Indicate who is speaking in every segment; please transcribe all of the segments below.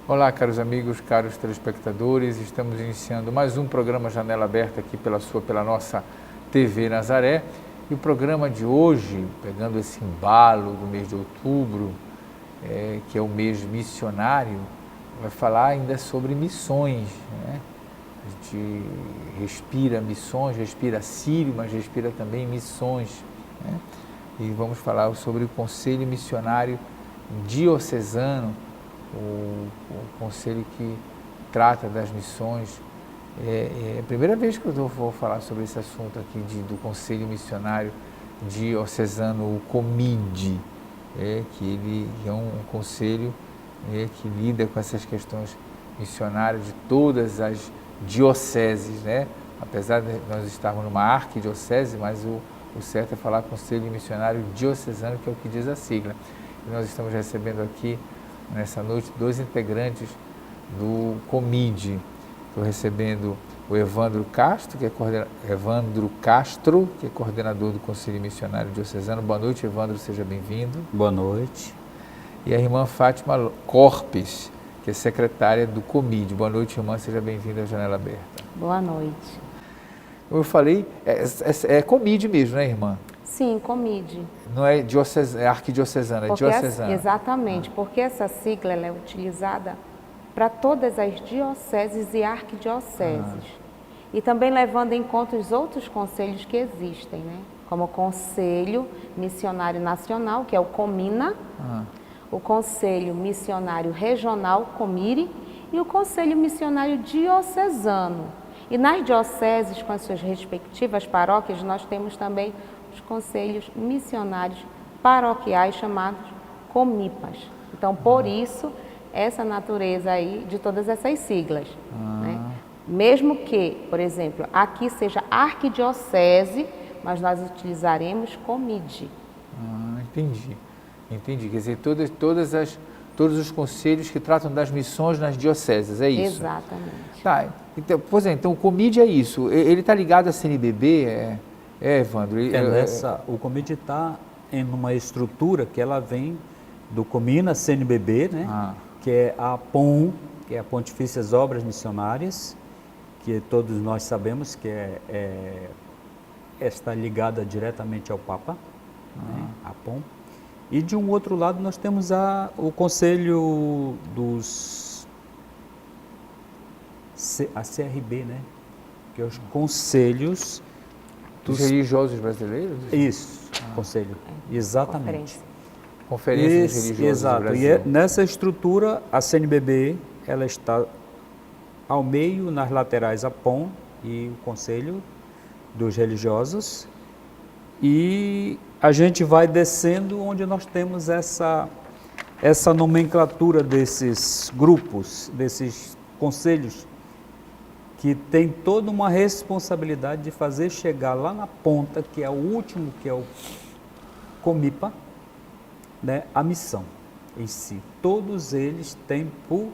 Speaker 1: Olá, caros amigos, caros telespectadores, estamos iniciando mais um programa Janela Aberta aqui pela nossa TV Nazaré. E o programa de hoje, pegando esse embalo do mês de outubro, que é o mês missionário, vai falar ainda sobre missões, né? A gente respira missões, respira Sírio, mas respira também missões, né? E vamos falar sobre o Conselho Missionário Diocesano, o conselho que trata das missões. É a primeira vez que eu vou falar sobre esse assunto aqui do Conselho Missionário Diocesano, o COMID, que ele é um conselho que lida com essas questões missionárias de todas as dioceses, né? Apesar de nós estarmos numa arquidiocese, mas o certo é falar Conselho Missionário Diocesano, que é o que diz a sigla. E nós estamos recebendo aqui, nessa noite, dois integrantes do COMID. Estou recebendo o Evandro Castro, que é coordenador do Conselho Missionário Diocesano. Boa noite, Evandro, seja bem-vindo.
Speaker 2: Boa noite.
Speaker 1: E a irmã Fátima Corpes, que é secretária do COMID. Boa noite, irmã, seja bem-vinda à Janela Aberta.
Speaker 3: Boa noite.
Speaker 1: Como eu falei, é COMID mesmo, né, irmã?
Speaker 3: Sim, COMID.
Speaker 1: Não é arquidiocesana, é diocesana.
Speaker 3: Exatamente, porque essa sigla ela é utilizada para todas as dioceses e arquidioceses. E também levando em conta os outros conselhos que existem, né? Como o Conselho Missionário Nacional, que é o COMINA, o Conselho Missionário Regional, COMIRE, e o Conselho Missionário Diocesano. E nas dioceses, com as suas respectivas paróquias, nós temos também os conselhos missionários paroquiais, chamados COMIPAs. Então, por isso, essa natureza aí de todas essas siglas, né? Mesmo que, por exemplo, aqui seja arquidiocese, mas nós utilizaremos COMID.
Speaker 1: Entendi. Quer dizer, todos os conselhos que tratam das missões nas dioceses, é isso?
Speaker 3: Exatamente.
Speaker 1: Tá, então o COMID é isso. Ele está ligado à CNBB, Evandro?
Speaker 2: O COMID está em uma estrutura que ela vem do COMINA, CNBB, né? Que é a POM, que é a Pontifícias Obras Missionárias, que todos nós sabemos que está ligada diretamente ao Papa, né? A POM. E de um outro lado nós temos o Conselho a CRB, né? Que é os Conselhos
Speaker 1: dos religiosos brasileiros?
Speaker 2: Isso, Conselho, exatamente.
Speaker 1: Conferência dos religiosos
Speaker 2: exato.
Speaker 1: do Brasil.
Speaker 2: E nessa estrutura, a CNBB, ela está ao meio, nas laterais, a POM e o Conselho dos Religiosos. E a gente vai descendo onde nós temos essa nomenclatura desses grupos, desses conselhos, que tem toda uma responsabilidade de fazer chegar lá na ponta, que é o último, que é o COMIPA, né, a missão em si. Todos eles têm por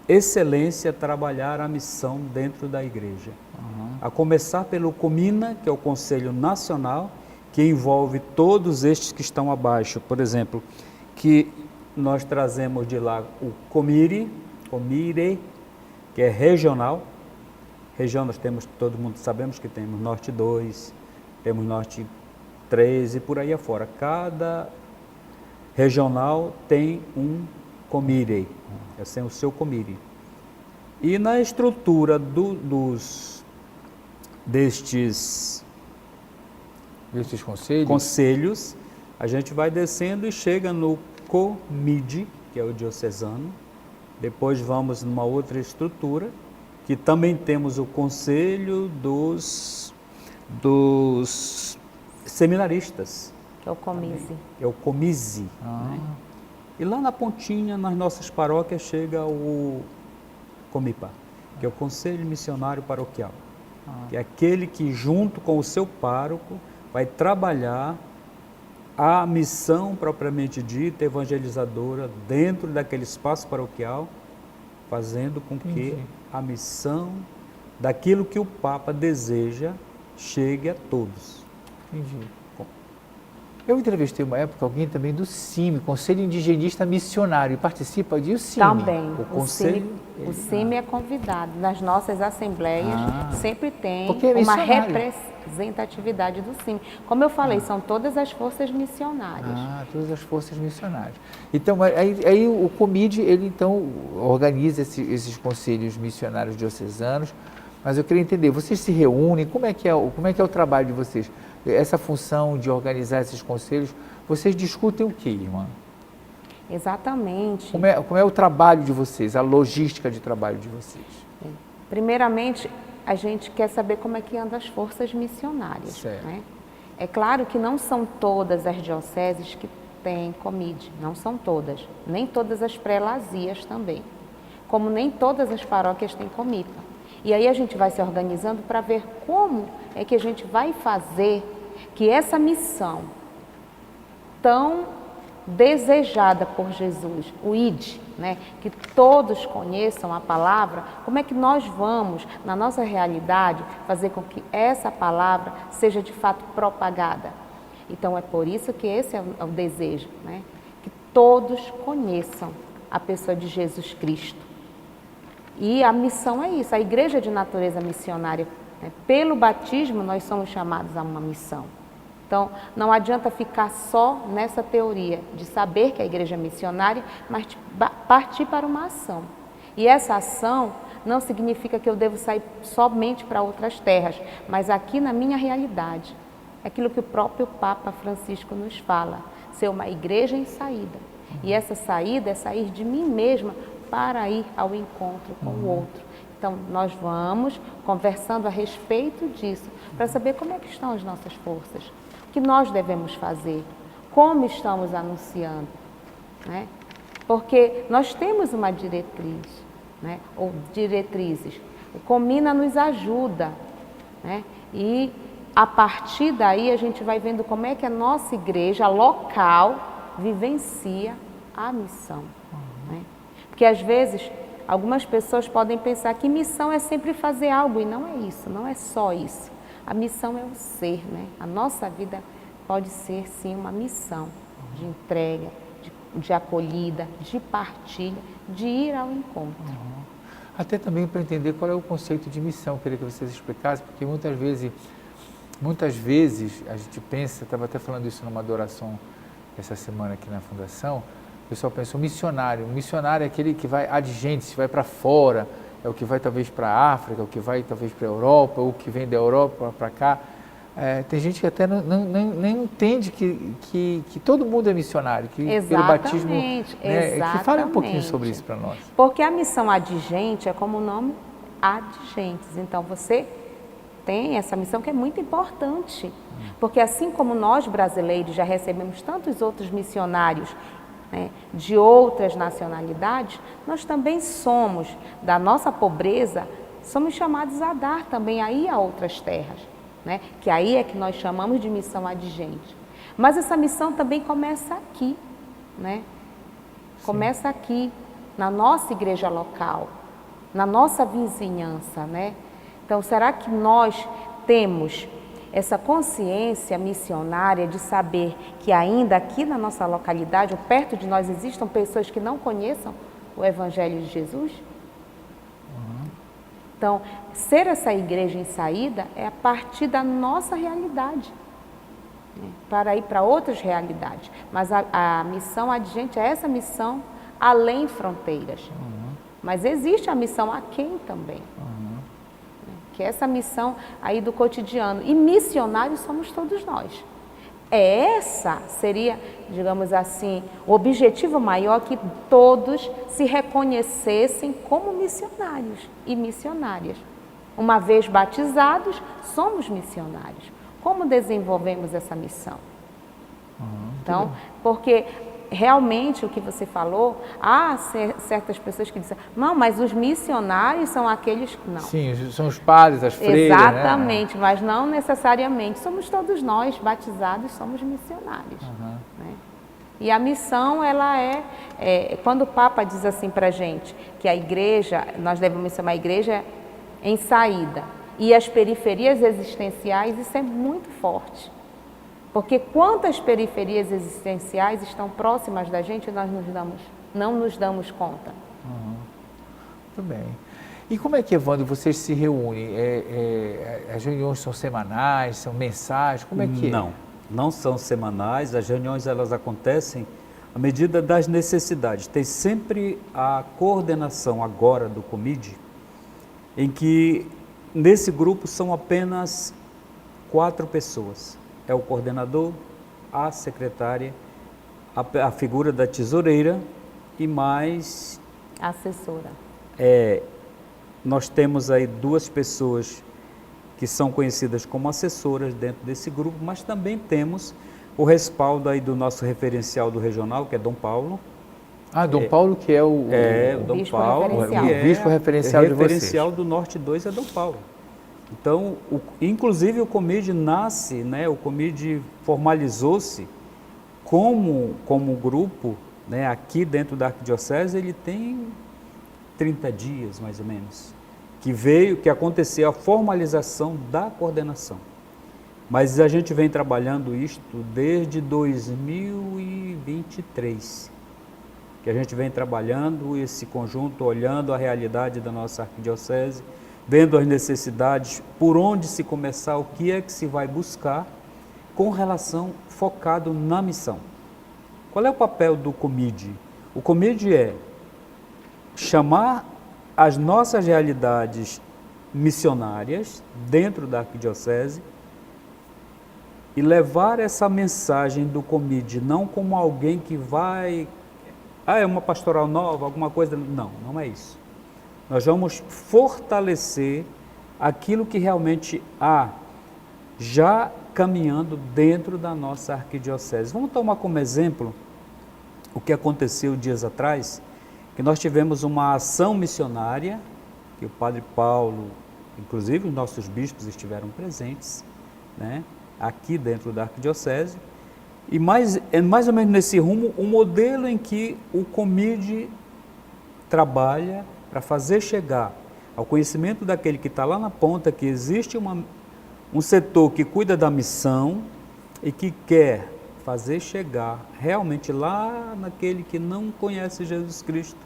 Speaker 2: excelência trabalhar a missão dentro da igreja. A começar pelo COMINA, que é o Conselho Nacional, que envolve todos estes que estão abaixo. Por exemplo, que nós trazemos de lá o COMIRE, que é regional. Região nós temos, todo mundo sabemos que temos Norte 2, temos Norte 3 e por aí afora. Cada regional tem um COMIRE, esse é o seu COMIRE. E na estrutura destes conselhos, a gente vai descendo e chega no COMID, que é o diocesano. Depois vamos numa outra estrutura, que também temos o Conselho dos Seminaristas.
Speaker 3: Que é o COMISE.
Speaker 2: É o COMISE. Né? E lá na pontinha, nas nossas paróquias, chega o COMIPA, que é o Conselho Missionário Paroquial. Que é aquele que, junto com o seu pároco, vai trabalhar a missão propriamente dita, evangelizadora, dentro daquele espaço paroquial, fazendo com que a missão daquilo que o Papa deseja chegue a todos.
Speaker 1: Eu entrevistei uma época alguém também do CIMI, Conselho Indigenista Missionário, e participa de o CIMI.
Speaker 3: Também.
Speaker 1: O Conselho...
Speaker 3: O CIMI é convidado. Nas nossas assembleias sempre tem uma representatividade do CIMI. Como eu falei, são todas as forças missionárias.
Speaker 1: Todas as forças missionárias. Então, aí o COMID, ele então organiza esses conselhos missionários diocesanos, mas eu queria entender, vocês se reúnem, como é que é o trabalho de vocês? Essa função de organizar esses conselhos, vocês discutem o que, irmã?
Speaker 3: Exatamente.
Speaker 1: Como é o trabalho de vocês, a logística de trabalho de vocês?
Speaker 3: Primeiramente, a gente quer saber como é que andam as forças missionárias. Né? É claro que não são todas as dioceses que têm COMID, não são todas. Nem todas as prelazias também. Como nem todas as paróquias têm comita. E aí a gente vai se organizando para ver como é que a gente vai fazer que essa missão tão desejada por Jesus, o ID, né, que todos conheçam a palavra, como é que nós vamos, na nossa realidade, fazer com que essa palavra seja de fato propagada. Então é por isso que esse é o desejo, né, que todos conheçam a pessoa de Jesus Cristo. E a missão é isso, a igreja de natureza missionária, né, pelo batismo nós somos chamados a uma missão. Então, não adianta ficar só nessa teoria de saber que a igreja é missionária, mas partir para uma ação. E essa ação não significa que eu devo sair somente para outras terras, mas aqui na minha realidade. É aquilo que o próprio Papa Francisco nos fala, ser uma igreja em saída. E essa saída é sair de mim mesma para ir ao encontro com o outro. Então, nós vamos conversando a respeito disso, para saber como é que estão as nossas forças. O que nós devemos fazer, como estamos anunciando, né? Porque nós temos uma diretriz, né? Ou diretrizes. O Comina nos ajuda, né? E a partir daí a gente vai vendo como é que a nossa igreja local vivencia a missão, né? Porque às vezes algumas pessoas podem pensar que missão é sempre fazer algo, e não é isso, não é só isso. A missão é o ser, né? A nossa vida pode ser, sim, uma missão de entrega, de acolhida, de partilha, de ir ao encontro.
Speaker 1: Até também para entender qual é o conceito de missão, eu queria que vocês explicassem, porque muitas vezes a gente pensa, estava até falando isso numa adoração essa semana aqui na Fundação, o pessoal pensa, um missionário é aquele que vai adjente, se vai para fora, é o que vai talvez para a África, é o que vai talvez para a Europa, ou o que vem da Europa para cá. Tem gente que até nem entende que todo mundo é missionário, que pelo batismo... Que fale um pouquinho sobre isso para nós.
Speaker 3: Porque a missão adigente é como o nome adigentes. Então você tem essa missão que é muito importante. Porque assim como nós brasileiros já recebemos tantos outros missionários, né, de outras nacionalidades, nós também somos, da nossa pobreza, somos chamados a dar também aí a outras terras, né, que aí é que nós chamamos de missão adigente. Mas essa missão também começa aqui, né? Começa aqui, na nossa igreja local, na nossa vizinhança, né? Então, será que nós temos essa consciência missionária de saber que ainda aqui na nossa localidade, ou perto de nós, existam pessoas que não conheçam o Evangelho de Jesus? Então, ser essa igreja em saída é a partir da nossa realidade, né, para ir para outras realidades. Mas a missão adigente é essa missão além fronteiras. Mas existe a missão aquém também. Que é essa missão aí do cotidiano. E missionários somos todos nós. Essa seria, digamos assim, o objetivo maior, que todos se reconhecessem como missionários e missionárias. Uma vez batizados, somos missionários. Como desenvolvemos essa missão? Então, porque realmente o que você falou, há certas pessoas que dizem, não, mas os missionários são aqueles que não.
Speaker 1: Sim, são os padres, as freiras,
Speaker 3: exatamente,
Speaker 1: né?
Speaker 3: Mas não necessariamente. Somos todos nós, batizados, somos missionários. Né? E a missão, ela quando o Papa diz assim para a gente, que a igreja, nós devemos ser uma igreja em saída, e as periferias existenciais, isso é muito forte. Porque quantas periferias existenciais estão próximas da gente e nós não nos damos conta.
Speaker 1: Muito bem. E como é que, Evandro, vocês se reúnem? As reuniões são semanais, são mensais? Como é que
Speaker 2: Não, não são semanais. As reuniões elas acontecem à medida das necessidades. Tem sempre a coordenação agora do COMID, em que nesse grupo são apenas 4 pessoas. É o coordenador, a secretária, a figura da tesoureira e mais...
Speaker 3: Assessora.
Speaker 2: Nós temos aí 2 pessoas que são conhecidas como assessoras dentro desse grupo, mas também temos o respaldo aí do nosso referencial do regional, que é Dom Paulo.
Speaker 1: Dom Paulo, que é o
Speaker 2: Dom
Speaker 3: bispo
Speaker 2: Paulo,
Speaker 3: referencial.
Speaker 1: o bispo referencial de vocês.
Speaker 2: O referencial do Norte 2 é Dom Paulo. Então, inclusive o COMID nasce, né, o COMID formalizou-se como grupo, né, aqui dentro da Arquidiocese. Ele tem 30 dias, mais ou menos, que aconteceu a formalização da coordenação. Mas a gente vem trabalhando isto desde 2023, que a gente vem trabalhando esse conjunto, olhando a realidade da nossa arquidiocese, vendo as necessidades, por onde se começar, o que é que se vai buscar, com relação focado na missão. Qual é o papel do COMID? O COMID é chamar as nossas realidades missionárias dentro da arquidiocese e levar essa mensagem do COMID não como alguém que vai... é uma pastoral nova, alguma coisa... Não, não é isso. Nós vamos fortalecer aquilo que realmente há já caminhando dentro da nossa arquidiocese. Vamos tomar como exemplo o que aconteceu dias atrás, que nós tivemos uma ação missionária, que o Padre Paulo, inclusive os nossos bispos estiveram presentes, né, aqui dentro da arquidiocese, e mais ou menos nesse rumo, o modelo em que o COMID trabalha para fazer chegar ao conhecimento daquele que está lá na ponta, que existe um setor que cuida da missão e que quer fazer chegar realmente lá naquele que não conhece Jesus Cristo,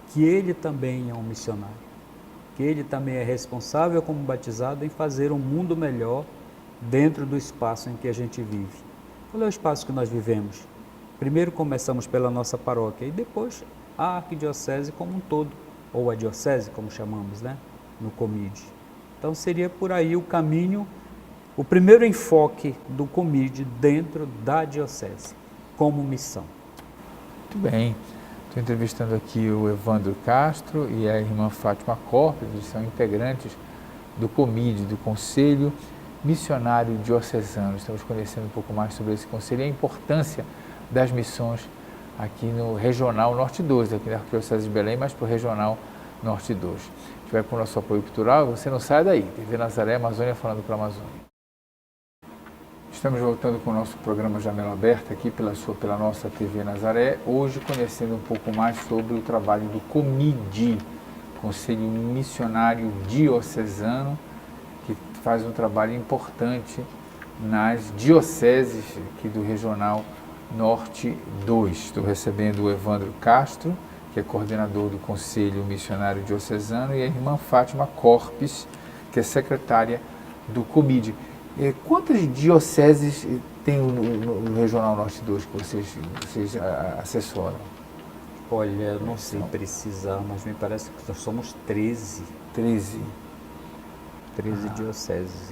Speaker 2: que ele também é um missionário, que ele também é responsável como batizado em fazer um mundo melhor dentro do espaço em que a gente vive. Qual é o espaço que nós vivemos? Primeiro começamos pela nossa paróquia e depois a arquidiocese como um todo, ou a diocese, como chamamos, né, no COMID. Então seria por aí o caminho, o primeiro enfoque do COMID dentro da diocese, como missão.
Speaker 1: Muito bem. Estou entrevistando aqui o Evandro Castro e a irmã Fátima Corpes, eles são integrantes do COMID, do Conselho Missionário Diocesano. Estamos conhecendo um pouco mais sobre esse conselho e a importância das missões aqui no Regional Norte 2, aqui na Arquidiocese de Belém, mas para o Regional Norte 2. Se tiver com o nosso apoio cultural, você não sai daí. TV Nazaré, Amazônia falando para a Amazônia. Estamos voltando com o nosso programa Janela Aberta aqui pela nossa TV Nazaré, hoje conhecendo um pouco mais sobre o trabalho do COMID, Conselho Missionário Diocesano, que faz um trabalho importante nas dioceses aqui do Regional Norte 2. Estou recebendo o Evandro Castro, que é coordenador do Conselho Missionário Diocesano, e a irmã Fátima Corpes, que é secretária do COMID. Quantas dioceses tem no Regional Norte 2 que vocês assessoram?
Speaker 2: Olha, eu não sei precisar, mas me parece que nós somos 13. 13 dioceses.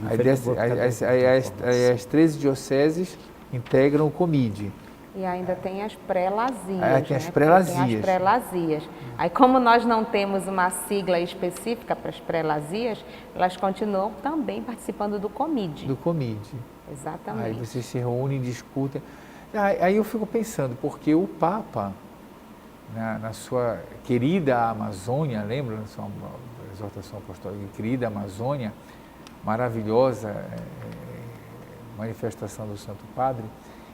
Speaker 1: As 13 dioceses integram o COMID.
Speaker 3: E ainda tem as pré-lazias.
Speaker 1: Tem as pré-lazias.
Speaker 3: Tem as pré-lazias. Aí, como nós não temos uma sigla específica para as pré-lazias, elas continuam também participando do COMID.
Speaker 1: Do COMID.
Speaker 3: Exatamente.
Speaker 1: Aí vocês se reúnem, discutem. Aí eu fico pensando, porque o Papa, na sua querida Amazônia, lembra? Na sua exortação apostólica, querida Amazônia, maravilhosa manifestação do Santo Padre,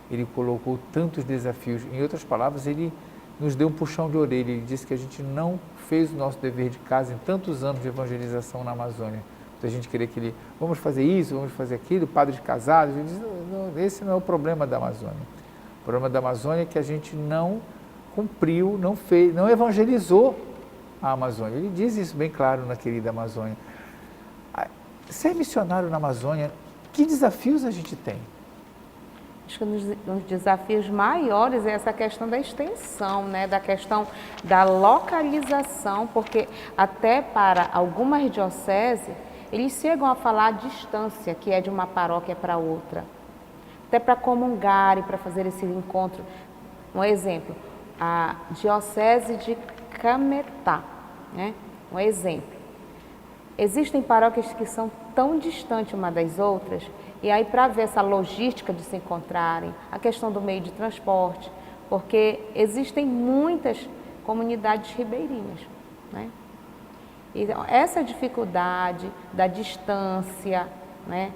Speaker 1: ele colocou tantos desafios. Em outras palavras, ele nos deu um puxão de orelha. Ele disse que a gente não fez o nosso dever de casa em tantos anos de evangelização na Amazônia, A gente querer que ele, vamos fazer isso, vamos fazer aquilo, padres casados. Ele diz, não, esse não é o problema da Amazônia. O problema da Amazônia é que a gente não cumpriu, não fez, não evangelizou a Amazônia. Ele diz isso bem claro na querida Amazônia. Ser missionário na Amazônia, que desafios a gente tem?
Speaker 3: Acho que um dos desafios maiores é essa questão da extensão, né? Da questão da localização, porque até para algumas dioceses, eles chegam a falar a distância, que é de uma paróquia para outra. Até para comungar e para fazer esse encontro. Um exemplo, a diocese de Cametá, né? Um exemplo. Existem paróquias que são tão distantes uma das outras, e aí para ver essa logística de se encontrarem, a questão do meio de transporte, porque existem muitas comunidades ribeirinhas, né? Então, essa dificuldade da distância, né?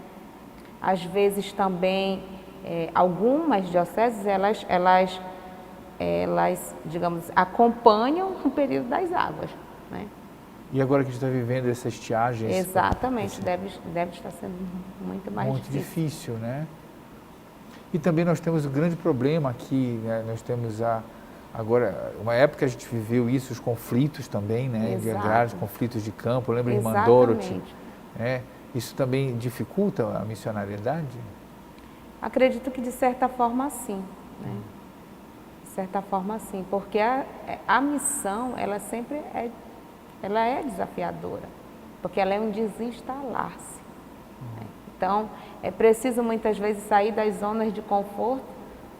Speaker 3: Às vezes também, algumas dioceses, elas, digamos, acompanham o período das águas, né?
Speaker 1: E agora que a gente está vivendo essa estiagem...
Speaker 3: Exatamente, deve estar sendo muito mais
Speaker 1: difícil, né? E também nós temos um grande problema aqui, né? Nós temos agora, uma época a gente viveu isso, os conflitos também, né? De agrários, conflitos de campo, lembra Irmã Dorothy, né? Isso também dificulta a missionariedade?
Speaker 3: Acredito que de certa forma sim, né? De certa forma sim, porque a missão, ela sempre ela é desafiadora, porque ela é um desinstalar-se. Né? Então, é preciso muitas vezes sair das zonas de conforto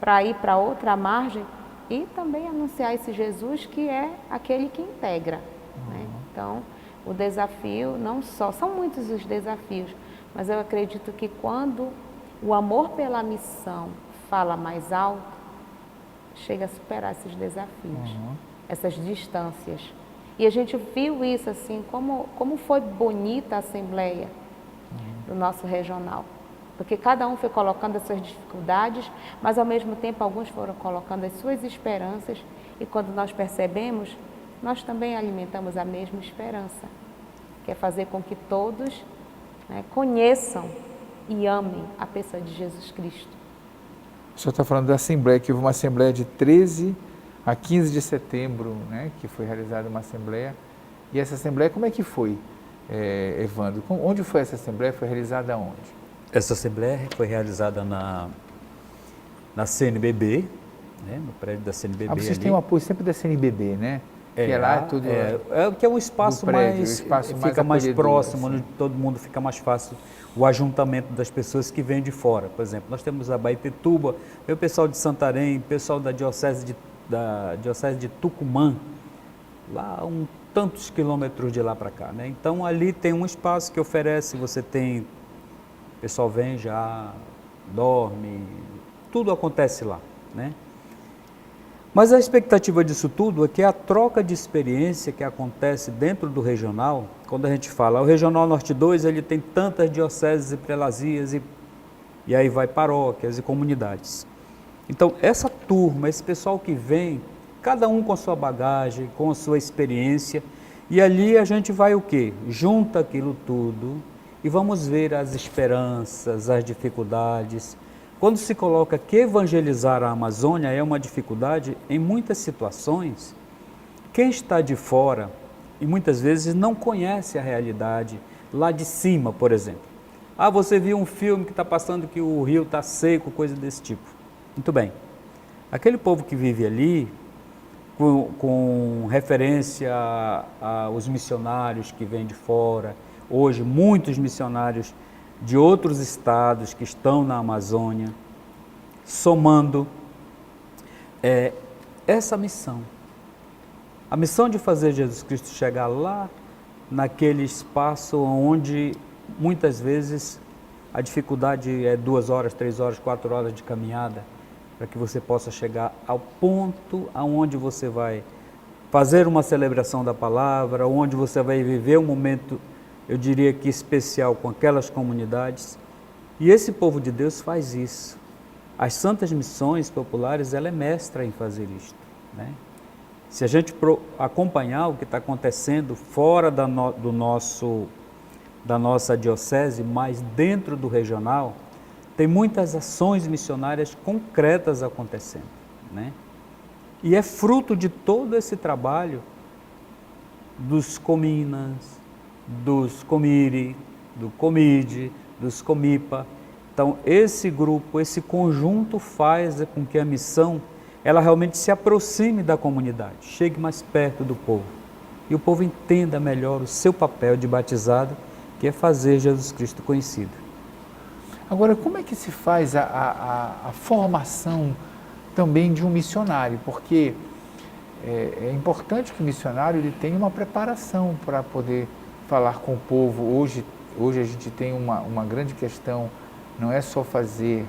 Speaker 3: para ir para outra margem e também anunciar esse Jesus que é aquele que integra. Né? Então, o desafio não só, são muitos os desafios, mas eu acredito que quando o amor pela missão fala mais alto, chega a superar esses desafios, essas distâncias. E a gente viu isso assim, como foi bonita a assembleia do nosso regional. Porque cada um foi colocando as suas dificuldades, mas ao mesmo tempo alguns foram colocando as suas esperanças. E quando nós percebemos, nós também alimentamos a mesma esperança, que é fazer com que todos, né, conheçam e amem a pessoa de Jesus Cristo.
Speaker 1: O senhor está falando da assembleia, que houve uma assembleia de 13 a 15 de setembro, né, que foi realizada uma assembleia. E essa assembleia, como é que foi, Evandro? Onde foi essa assembleia? Foi realizada onde?
Speaker 2: Essa assembleia foi realizada na CNBB, né, no prédio da CNBB.
Speaker 1: Vocês têm o apoio sempre da CNBB, né? Que lá tudo
Speaker 2: que é o espaço prédio, fica mais próximo, assim, onde todo mundo fica mais fácil o ajuntamento das pessoas que vêm de fora. Por exemplo, nós temos a Baepetuba, o pessoal de Santarém, o pessoal da Diocese de Tucumã, lá tantos quilômetros de lá para cá, né? Então ali tem um espaço que oferece, o pessoal vem já, dorme, tudo acontece lá, né? Mas a expectativa disso tudo é que a troca de experiência que acontece dentro do regional, quando a gente fala, o Regional Norte 2, ele tem tantas dioceses e prelazias e aí vai paróquias e comunidades. Então, essa turma, esse pessoal que vem, cada um com a sua bagagem, com a sua experiência, e ali a gente vai o quê? Junta aquilo tudo e vamos ver as esperanças, as dificuldades. Quando se coloca que evangelizar a Amazônia é uma dificuldade, em muitas situações, quem está de fora e muitas vezes não conhece a realidade lá de cima, por exemplo. Você viu um filme que está passando que o rio está seco, coisa desse tipo. Muito bem. Aquele povo que vive ali, com referência aos missionários que vêm de fora, hoje muitos missionários de outros estados que estão na Amazônia, somando essa missão. A missão de fazer Jesus Cristo chegar lá, naquele espaço onde muitas vezes a dificuldade é 2 horas, 3 horas, 4 horas de caminhada, para que você possa chegar ao ponto aonde você vai fazer uma celebração da palavra, onde você vai viver um momento, eu diria que especial com aquelas comunidades. E esse povo de Deus faz isso. As santas missões populares, ela é mestra em fazer isto, né? Se a gente acompanhar o que está acontecendo fora do nosso da nossa diocese, mas dentro do regional, tem muitas ações missionárias concretas acontecendo, né? E é fruto de todo esse trabalho dos Cominas, dos Comire, do Comide, dos Comipa. Então, esse grupo, esse conjunto faz com que a missão, ela realmente se aproxime da comunidade, chegue mais perto do povo. E o povo entenda melhor o seu papel de batizado, que é fazer Jesus Cristo conhecido.
Speaker 1: Agora, como é que se faz a formação também de um missionário? Porque é importante que o missionário ele tenha uma preparação para poder falar com o povo. Hoje a gente tem uma grande questão, não é só fazer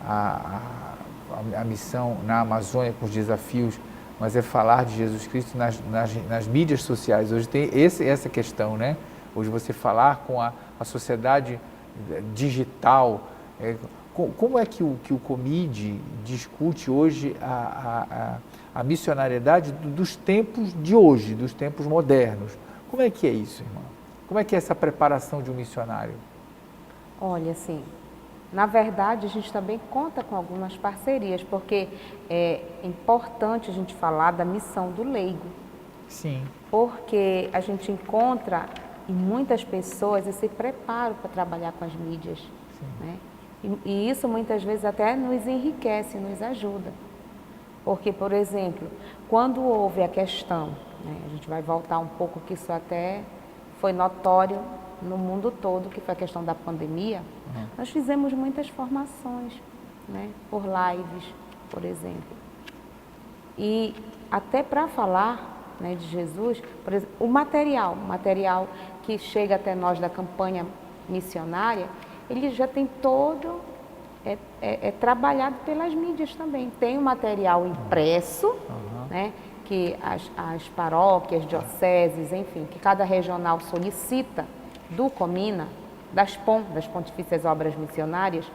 Speaker 1: a missão na Amazônia com os desafios, mas é falar de Jesus Cristo nas mídias sociais. Hoje tem essa questão, né? Hoje você falar com a sociedade digital. Como é que o Comide discute hoje a missionariedade dos tempos de hoje, dos tempos modernos? Como é que é isso, irmã? Como é que é essa preparação de um missionário?
Speaker 3: Olha, assim, na verdade a gente também conta com algumas parcerias, porque é importante a gente falar da missão do leigo.
Speaker 1: Sim.
Speaker 3: Porque a gente encontra em muitas pessoas esse preparo para trabalhar com as mídias, né? E isso muitas vezes até nos enriquece, nos ajuda. Porque, por exemplo, quando houve a questão, né, a gente vai voltar um pouco, que isso até foi notório no mundo todo, que foi a questão da pandemia, nós fizemos muitas formações, né, por lives, por exemplo. E até para falar, né, de Jesus, por exemplo, o material que chega até nós da campanha missionária, ele já tem todo, trabalhado pelas mídias também. Tem o material impresso, né, que as paróquias, dioceses, enfim, que cada regional solicita do Comina, das POM, das Pontifícias Obras Missionárias,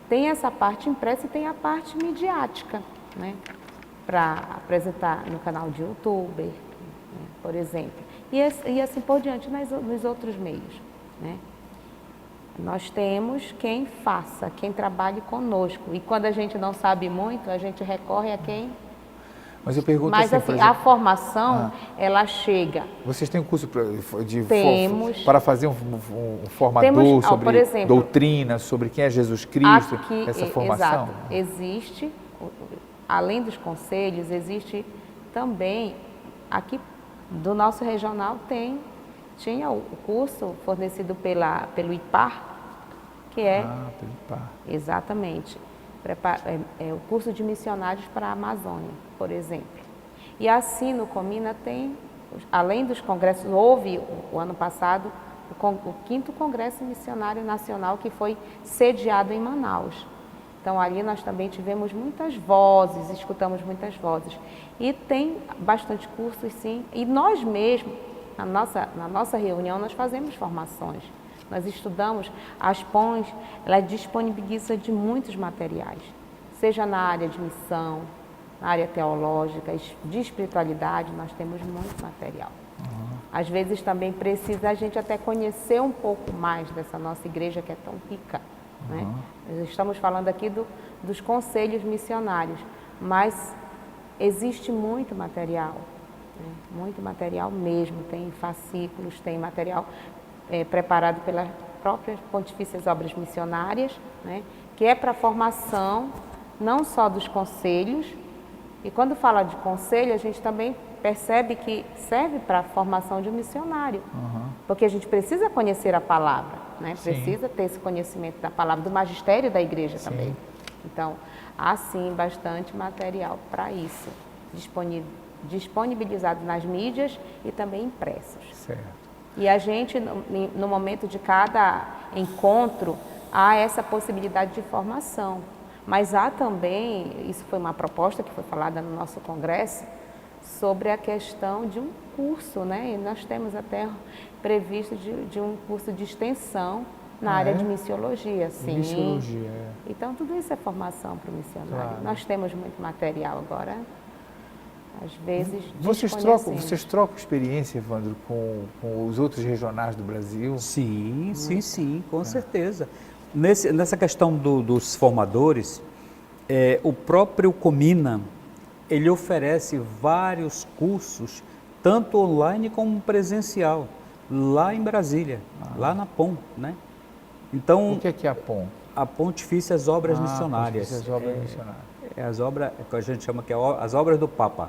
Speaker 3: tem essa parte impressa e tem a parte midiática, né, para apresentar no canal de YouTube, né, por exemplo, e assim por diante nos outros meios, né. Nós temos quem faça, quem trabalhe conosco. E quando a gente não sabe muito, a gente recorre a quem...
Speaker 1: Mas eu pergunto
Speaker 3: Mas assim,
Speaker 1: exemplo,
Speaker 3: a formação, ela chega...
Speaker 1: Vocês têm um curso
Speaker 3: Temos.
Speaker 1: para fazer um formador
Speaker 3: Temos,
Speaker 1: sobre
Speaker 3: por exemplo,
Speaker 1: doutrina, sobre quem é Jesus Cristo,
Speaker 3: aqui,
Speaker 1: essa formação?
Speaker 3: Exato. Existe, além dos conselhos, existe também, aqui do nosso regional tinha o curso fornecido pelo IPAR, que é...
Speaker 1: pelo IPAR.
Speaker 3: Exatamente. O curso de missionários para a Amazônia, por exemplo. E assim no Comina tem, além dos congressos, houve o ano passado o 5º Congresso Missionário Nacional, que foi sediado em Manaus. Então ali nós também tivemos muitas vozes, escutamos muitas vozes. E tem bastante cursos, sim. E nós mesmos, na nossa reunião, nós fazemos formações. Nós estudamos, as PONs, ela disponibiliza de muitos materiais, seja na área de missão, na área teológica, de espiritualidade, nós temos muito material. Às vezes também precisa a gente até conhecer um pouco mais dessa nossa igreja que é tão rica, né? Nós estamos falando aqui dos conselhos missionários, mas existe muito material, né? Muito material mesmo, tem fascículos, tem material preparado pelas próprias Pontifícias Obras Missionárias, né, que é para a formação não só dos conselhos, e quando fala de conselho, a gente também percebe que serve para a formação de um missionário, porque a gente precisa conhecer a palavra, né, precisa ter esse conhecimento da palavra, do magistério da igreja também. Então, há sim bastante material para isso, disponibilizado nas mídias e também impressos.
Speaker 1: Certo.
Speaker 3: E a gente, no momento de cada encontro, há essa possibilidade de formação. Mas há também, isso foi uma proposta que foi falada no nosso congresso, sobre a questão de um curso, né? E nós temos até previsto de um curso de extensão na área de missiologia, sim. às vezes
Speaker 1: Vocês
Speaker 3: desconhecemos.
Speaker 1: trocam experiência, Evandro, com os outros regionais do Brasil?
Speaker 2: Sim, com certeza. Nessa questão dos formadores, o próprio Comina, ele oferece vários cursos, tanto online como presencial, lá em Brasília, lá na POM, né? Então,
Speaker 1: O que é a POM?
Speaker 2: a Pontifícias Obras Missionárias.
Speaker 1: Pontifícias Obras Missionárias.
Speaker 2: As obras que a gente chama que as obras do Papa,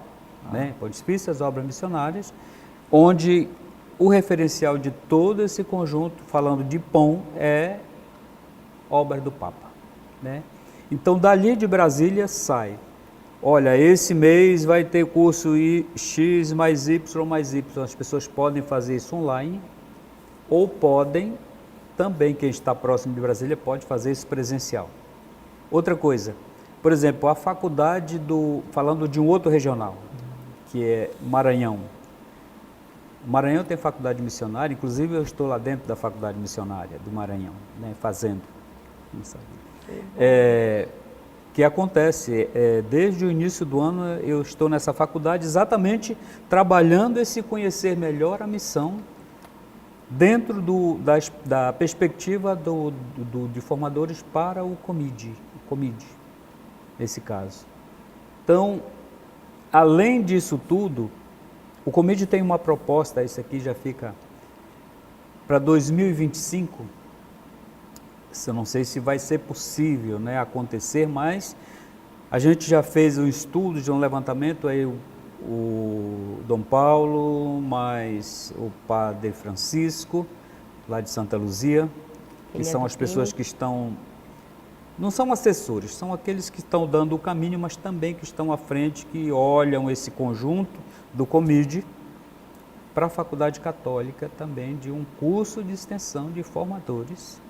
Speaker 2: né? Pontifícias Obras Missionárias, onde o referencial de todo esse conjunto, falando de POM, é obras do Papa, né? Então, dali de Brasília sai, olha, esse mês vai ter curso X mais Y mais Y, as pessoas podem fazer isso online, ou podem, também quem está próximo de Brasília pode fazer isso presencial. Outra coisa, por exemplo, a faculdade falando de um outro regional, que é Maranhão. O Maranhão tem faculdade missionária, inclusive eu estou lá dentro da faculdade missionária do Maranhão, né, fazendo. Que acontece, desde o início do ano eu estou nessa faculdade exatamente trabalhando esse conhecer melhor a missão dentro da perspectiva de formadores para o COMID, nesse caso. Então, além disso tudo, o COMID tem uma proposta, isso aqui já fica para 2025, eu não sei se vai ser possível, né, acontecer, mas a gente já fez um estudo de um levantamento, aí o Dom Paulo, mais o Padre Francisco, lá de Santa Luzia, que são as pessoas que estão, não são assessores, são aqueles que estão dando o caminho, mas também que estão à frente, que olham esse conjunto do COMID para a Faculdade Católica também, de um curso de extensão de formadores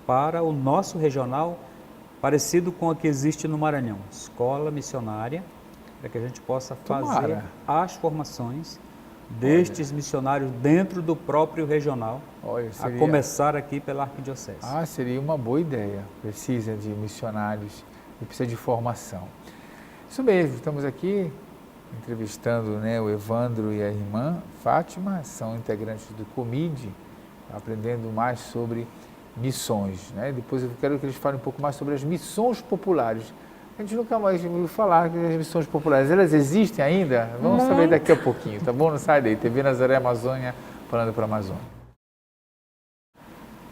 Speaker 2: para o nosso regional, parecido com o que existe no Maranhão, escola missionária, para que a gente possa fazer as formações destes missionários dentro do próprio regional, a começar aqui pela Arquidiocese.
Speaker 1: Seria uma boa ideia, precisa de missionários e precisa de formação. Isso mesmo, estamos aqui entrevistando, né, o Evandro e a irmã Fátima, são integrantes do COMID, aprendendo mais sobre missões, né? Depois eu quero que eles falem um pouco mais sobre as missões populares. A gente nunca mais ouviu falar das missões populares. Elas existem ainda? Vamos saber daqui a pouquinho, tá bom? Não sai daí. TV Nazaré Amazônia, falando para a Amazônia.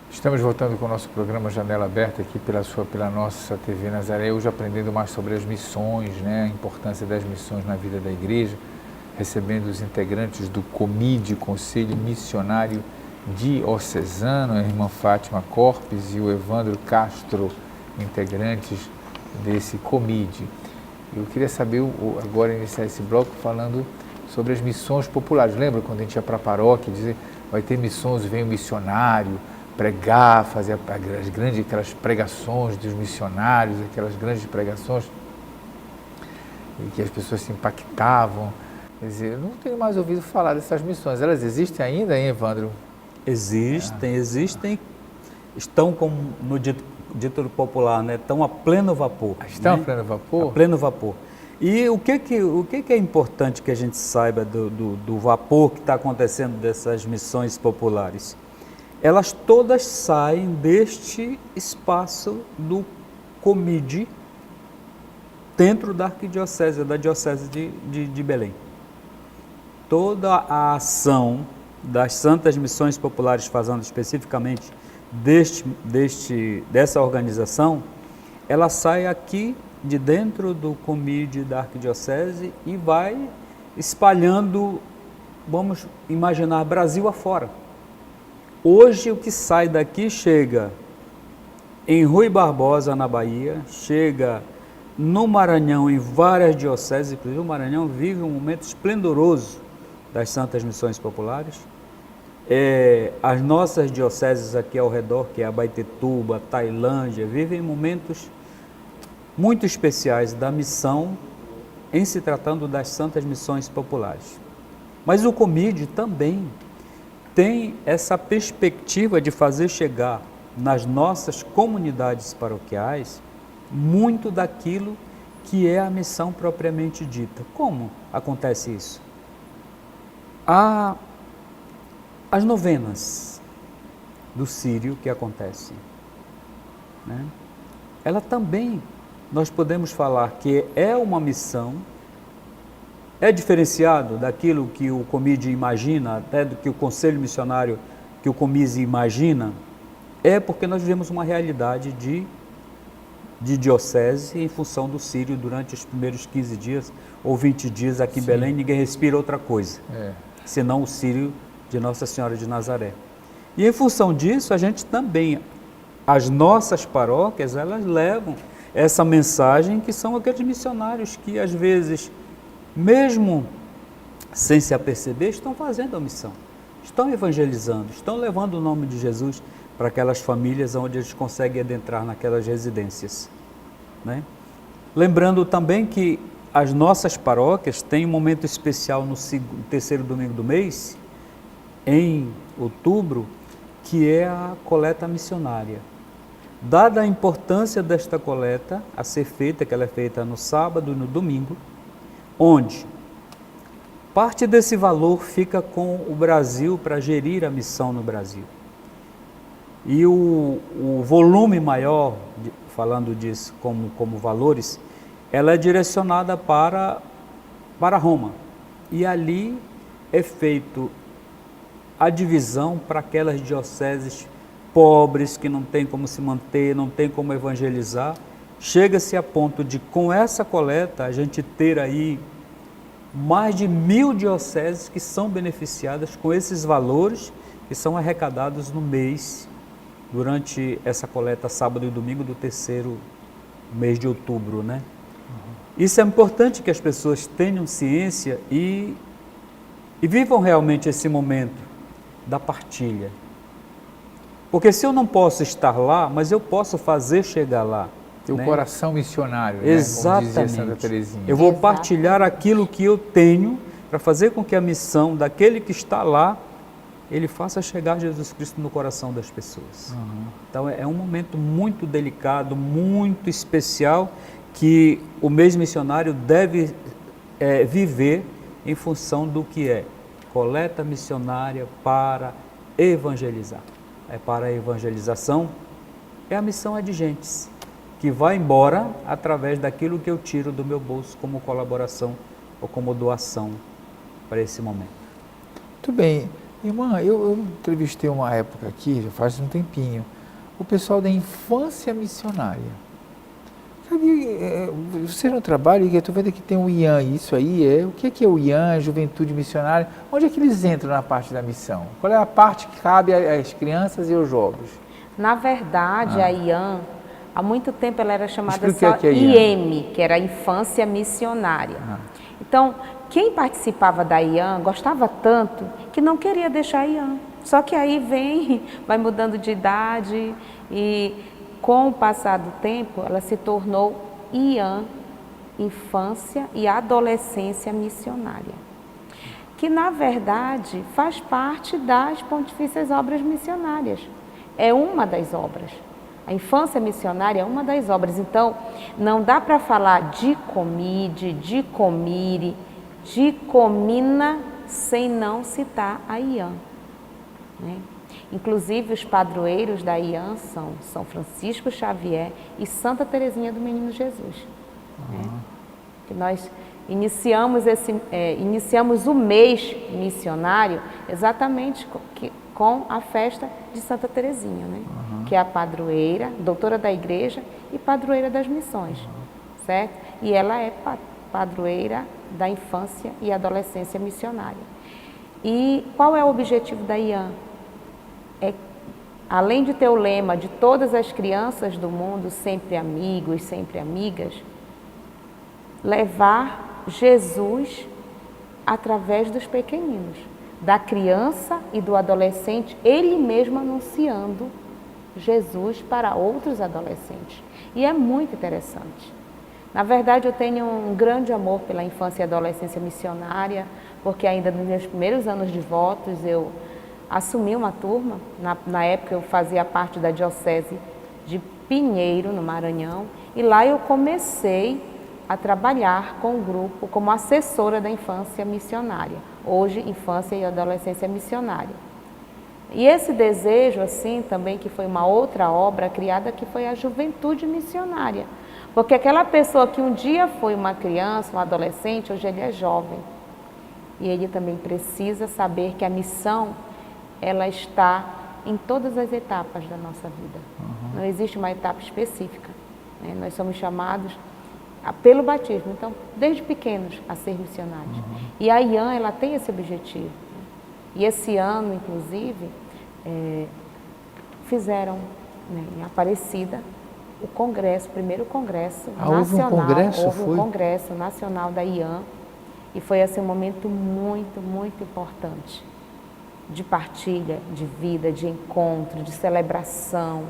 Speaker 1: Estamos voltando com o nosso programa Janela Aberta aqui pela nossa TV Nazaré, hoje aprendendo mais sobre as missões, né? A importância das missões na vida da igreja, recebendo os integrantes do COMID, Conselho Missionário Diocesano, a irmã Fátima Corpes e o Evandro Castro, integrantes desse COMID. Eu queria saber, agora iniciar esse bloco falando sobre as missões populares. Lembra quando a gente ia para a paróquia, dizer, vai ter missões, vem o missionário pregar, fazer aquelas pregações dos missionários, aquelas grandes pregações e que as pessoas se impactavam. Quer dizer, eu não tenho mais ouvido falar dessas missões. Elas existem ainda, hein, Evandro?
Speaker 2: Existem, estão como no dito popular, né? Estão a pleno vapor.
Speaker 1: Estão,
Speaker 2: né?
Speaker 1: a pleno vapor?
Speaker 2: A pleno vapor. E o que é importante que a gente saiba do vapor que está acontecendo dessas missões populares? Elas todas saem deste espaço do COMID dentro da Arquidiocese, da Diocese de Belém. Toda a ação das Santas Missões Populares, falando especificamente dessa organização, ela sai aqui de dentro do COMID da Arquidiocese e vai espalhando, vamos imaginar, Brasil afora. Hoje o que sai daqui chega em Rui Barbosa, na Bahia, chega no Maranhão, em várias dioceses, inclusive o Maranhão vive um momento esplendoroso das Santas Missões Populares. As nossas dioceses aqui ao redor, que é Abaetetuba, Tailândia, vivem momentos muito especiais da missão em se tratando das Santas Missões Populares. Mas o COMID também tem essa perspectiva de fazer chegar nas nossas comunidades paroquiais muito daquilo que é a missão propriamente dita. Como acontece isso? As novenas do Sírio que acontecem, né? Ela também, nós podemos falar que é uma missão, é diferenciado daquilo que o COMIDE imagina, até do que o Conselho Missionário, que o COMISE imagina, é porque nós vivemos uma realidade de diocese em função do Sírio durante os primeiros 15 dias ou 20 dias aqui em Belém, ninguém respira outra coisa, senão o Sírio de Nossa Senhora de Nazaré. E em função disso, a gente também, as nossas paróquias, elas levam essa mensagem, que são aqueles missionários que às vezes, mesmo sem se aperceber, estão fazendo a missão, estão evangelizando, estão levando o nome de Jesus para aquelas famílias onde eles conseguem adentrar naquelas residências, né? Lembrando também que as nossas paróquias têm um momento especial no terceiro domingo do mês, em outubro, que é a coleta missionária. Dada a importância desta coleta a ser feita, que ela é feita no sábado e no domingo, onde parte desse valor fica com o Brasil para gerir a missão no Brasil. E o volume maior, falando disso como valores, ela é direcionada para Roma. E ali é feito a divisão para aquelas dioceses pobres, que não tem como se manter, não tem como evangelizar. Chega-se a ponto de, com essa coleta, a gente ter aí mais de 1000 dioceses que são beneficiadas com esses valores que são arrecadados no mês, durante essa coleta sábado e domingo do terceiro mês de outubro, né? Isso é importante que as pessoas tenham ciência e vivam realmente esse momento da partilha. Porque se eu não posso estar lá, mas eu posso fazer chegar lá.
Speaker 1: Ter o coração missionário,
Speaker 2: exatamente,
Speaker 1: né? Como dizia Santa Teresinha.
Speaker 2: Eu vou partilhar aquilo que eu tenho para fazer com que a missão daquele que está lá, ele faça chegar Jesus Cristo no coração das pessoas. Então é um momento muito delicado, muito especial, que o mês missionário deve viver em função do que é coleta missionária para evangelizar. É para a evangelização, a missão é de gentes, que vai embora através daquilo que eu tiro do meu bolso como colaboração ou como doação para esse momento.
Speaker 1: Muito bem. Irmã, eu entrevistei uma época aqui, já faz um tempinho, o pessoal da infância missionária. Você não trabalha, eu estou vendo que tem o IAN, isso aí o que é o IAN, Juventude Missionária? Onde é que eles entram na parte da missão? Qual é a parte que cabe às crianças e aos jovens?
Speaker 3: Na verdade, a IAN, há muito tempo ela era chamada
Speaker 1: Explica
Speaker 3: só
Speaker 1: que é
Speaker 3: IM, que era a Infância Missionária. Então, quem participava da IAN gostava tanto que não queria deixar a IAN. Só que aí vai mudando de idade e com o passar do tempo ela se tornou IAN, Infância e Adolescência Missionária, que na verdade faz parte das Pontifícias Obras Missionárias. É uma das obras. A infância missionária é uma das obras. Então, não dá para falar de COMIDE, de COMIRE, de COMINA, sem não citar a IAN, né? Inclusive, os padroeiros da IAN são São Francisco Xavier e Santa Teresinha do Menino Jesus. Né? Que nós iniciamos o mês missionário exatamente com a festa de Santa Teresinha, né? Que é a padroeira, doutora da igreja e padroeira das missões, certo? E ela é padroeira da infância e adolescência missionária. E qual é o objetivo da IAN? Além de ter o lema de todas as crianças do mundo, sempre amigos, sempre amigas, levar Jesus através dos pequeninos, da criança e do adolescente, ele mesmo anunciando Jesus para outros adolescentes. E é muito interessante. Na verdade, eu tenho um grande amor pela infância e adolescência missionária, porque ainda nos meus primeiros anos de votos eu assumi uma turma. Na época eu fazia parte da diocese de Pinheiro, no Maranhão, e lá eu comecei a trabalhar com o grupo como assessora da infância missionária, hoje Infância e Adolescência Missionária. E esse desejo, assim, também que foi uma outra obra criada, que foi a Juventude Missionária. Porque aquela pessoa que um dia foi uma criança, um adolescente, hoje ele é jovem. E ele também precisa saber que a missão, ela está em todas as etapas da nossa vida. Não existe uma etapa específica, né? Nós somos chamados pelo batismo, então, desde pequenos, a ser missionários. E a IAN, ela tem esse objetivo, né? E esse ano, inclusive, fizeram, né, em Aparecida, o congresso, o primeiro congresso nacional.
Speaker 1: Houve um congresso?
Speaker 3: Houve um congresso nacional da IAN, e foi assim, um momento muito, muito importante, de partilha, de vida, de encontro, de celebração,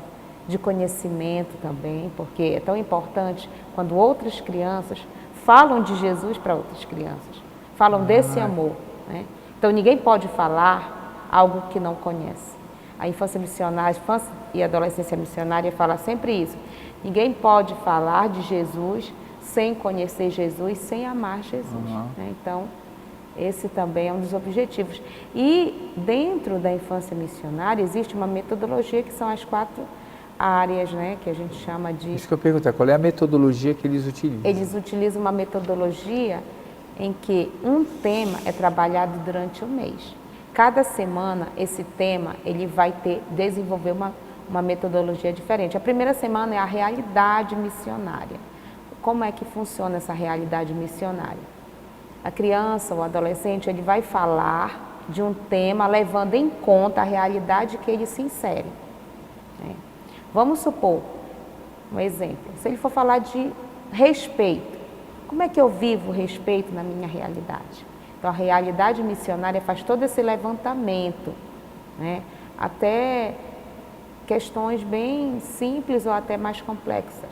Speaker 3: de conhecimento também, porque é tão importante quando outras crianças falam de Jesus para outras crianças, falam desse amor, né? Então ninguém pode falar algo que não conhece. A infância missionária, a infância e adolescência missionária fala sempre isso. Ninguém pode falar de Jesus sem conhecer Jesus, sem amar Jesus, né? Então, esse também é um dos objetivos. E dentro da infância missionária existe uma metodologia que são as 4 áreas, né, que a gente chama de...
Speaker 1: Isso que eu pergunto, qual é a metodologia que eles utilizam?
Speaker 3: Eles utilizam uma metodologia em que um tema é trabalhado durante o mês. Cada semana, esse tema, ele vai desenvolver uma metodologia diferente. A primeira semana é a realidade missionária. Como é que funciona essa realidade missionária? A criança ou adolescente, ele vai falar de um tema levando em conta a realidade que ele se insere, né? Vamos supor, um exemplo, se ele for falar de respeito, como é que eu vivo o respeito na minha realidade? Então, a realidade missionária faz todo esse levantamento, né? Até questões bem simples ou até mais complexas.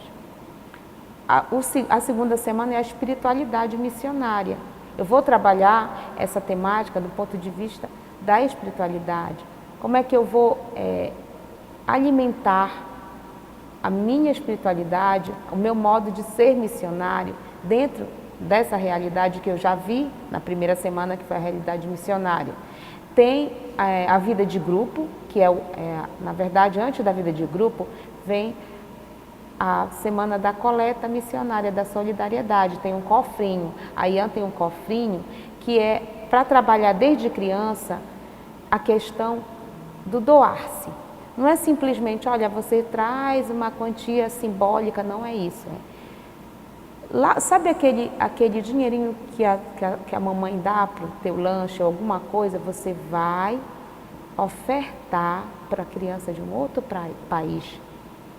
Speaker 3: A segunda semana é a espiritualidade missionária. Eu vou trabalhar essa temática do ponto de vista da espiritualidade. Como é que eu vou alimentar a minha espiritualidade, o meu modo de ser missionário dentro dessa realidade que eu já vi na primeira semana, que foi a realidade missionária. Tem a vida de grupo, que na verdade, antes da vida de grupo, vem a semana da coleta missionária, da solidariedade. Tem um cofrinho, a IAN tem um cofrinho que é para trabalhar desde criança a questão do doar-se. Não é simplesmente, olha, você traz uma quantia simbólica, não é isso. Lá, sabe aquele dinheirinho que a mamãe dá para o teu lanche ou alguma coisa, você vai ofertar para a criança de um outro país,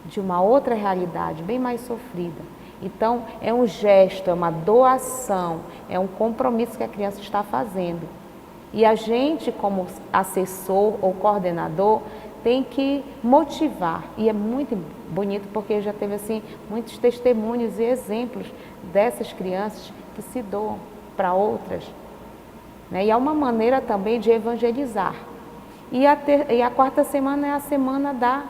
Speaker 3: de uma outra realidade, bem mais sofrida. Então, é um gesto, é uma doação, é um compromisso que a criança está fazendo. E a gente, como assessor ou coordenador, tem que motivar. E é muito bonito porque já teve assim, muitos testemunhos e exemplos dessas crianças que se doam para outras, né? E é uma maneira também de evangelizar. E a quarta semana é a semana da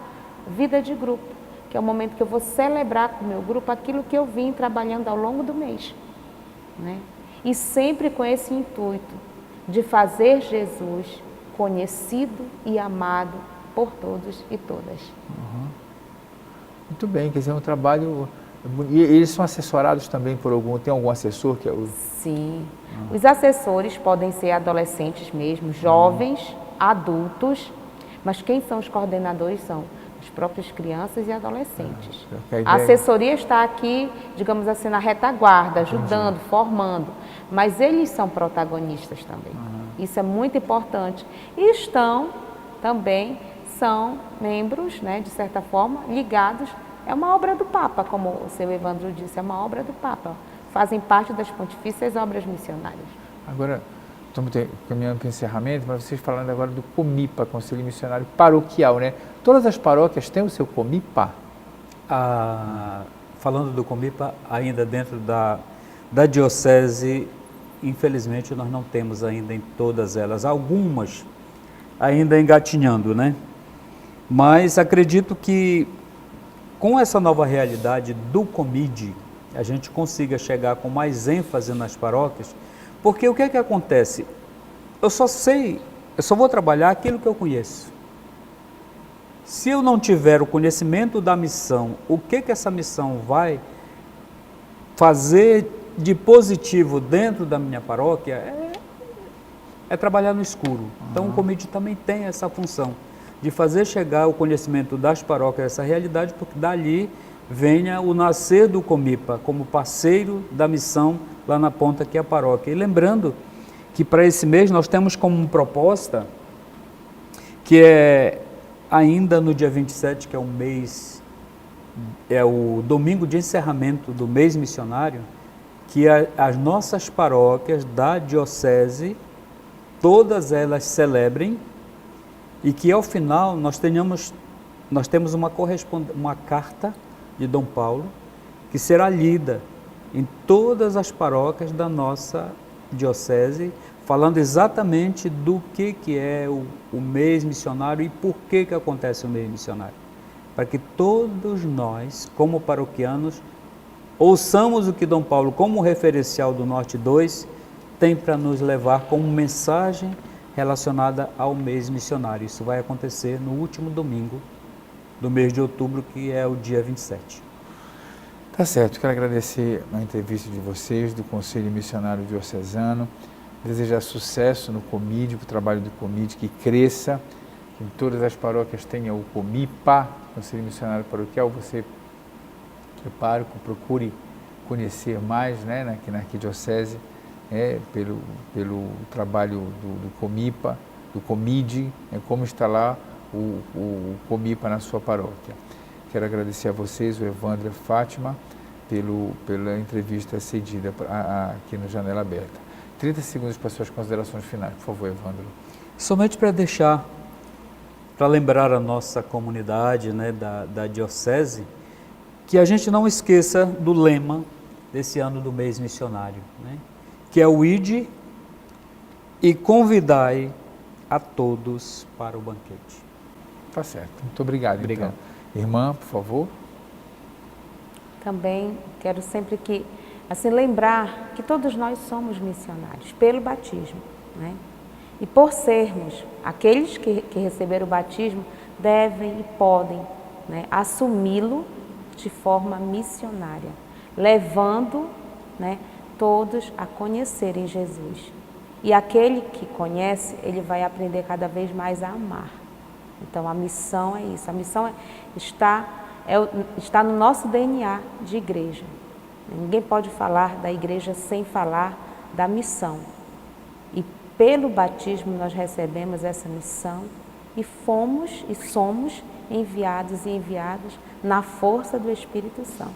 Speaker 3: vida de grupo, que é o momento que eu vou celebrar com o meu grupo aquilo que eu vim trabalhando ao longo do mês, né? E sempre com esse intuito de fazer Jesus conhecido e amado por todos e todas.
Speaker 1: Muito bem, quer dizer, é um trabalho... E eles são assessorados também por tem algum assessor que é o...
Speaker 3: Sim, os assessores podem ser adolescentes mesmo, jovens, adultos, mas quem são os coordenadores são as próprias crianças e adolescentes. A assessoria está aqui, digamos assim, na retaguarda, ajudando, formando, mas eles são protagonistas também. Isso é muito importante. E são membros, né, de certa forma, ligados. É uma obra do Papa, como o seu Evandro disse, é uma obra do Papa. Fazem parte das pontifícias obras missionárias.
Speaker 1: Agora, estamos caminhando para o encerramento, mas vocês falando agora do COMIPA, Conselho Missionário Paroquial, né? Todas as paróquias têm o seu COMIPA?
Speaker 2: Falando do COMIPA, ainda dentro da diocese, infelizmente nós não temos ainda em todas elas, algumas ainda engatinhando, né? Mas acredito que com essa nova realidade do COMID, a gente consiga chegar com mais ênfase nas paróquias, porque o que é que acontece? Eu só vou trabalhar aquilo que eu conheço. Se eu não tiver o conhecimento da missão, o que essa missão vai fazer de positivo dentro da minha paróquia, é trabalhar no escuro. Então o Comite também tem essa função de fazer chegar o conhecimento das paróquias, essa realidade, porque dali venha o nascer do Comipa como parceiro da missão lá na ponta que é a paróquia. E lembrando que para esse mês nós temos como proposta, que é ainda no dia 27, que é o domingo de encerramento do mês missionário, que as nossas paróquias da diocese, todas elas celebrem, e que ao final nós temos uma carta de Dom Paulo, que será lida em todas as paróquias da nossa diocese, falando exatamente do que é o mês missionário e por que acontece o mês missionário. Para que todos nós, como paroquianos, ouçamos o que Dom Paulo, como referencial do Norte 2, tem para nos levar como mensagem relacionada ao mês missionário. Isso vai acontecer no último domingo do mês de outubro, que é o dia 27.
Speaker 1: Tá certo, quero agradecer a entrevista de vocês, do Conselho Missionário Diocesano, desejar sucesso no Comide, para o trabalho do Comide, que cresça, que em todas as paróquias tenha o Comipa, Conselho Missionário Paroquial. Você, que é pároco, procure conhecer mais, né, na arquidiocese, pelo trabalho do Comipa, do Comide, como está lá o Comipa na sua paróquia. Quero agradecer a vocês, o Evandro e a Fátima, pela entrevista cedida aqui no Janela Aberta. 30 segundos para suas considerações finais, por favor, Evandro.
Speaker 2: Somente para lembrar a nossa comunidade, né, da diocese, que a gente não esqueça do lema desse ano do mês missionário, né, que é o Ide e convidai a todos para o banquete.
Speaker 1: Tá certo, muito obrigado.
Speaker 2: Obrigado.
Speaker 1: Então. Irmã, por favor.
Speaker 3: Também quero sempre lembrar que todos nós somos missionários pelo batismo, né? E por sermos aqueles que receberam o batismo, devem e podem, né, assumi-lo de forma missionária, levando, né, todos a conhecerem Jesus. E aquele que conhece, ele vai aprender cada vez mais a amar. Então a missão é isso, a missão está no nosso DNA de igreja. Ninguém pode falar da igreja sem falar da missão. E pelo batismo nós recebemos essa missão e fomos e somos enviados e enviadas na força do Espírito Santo.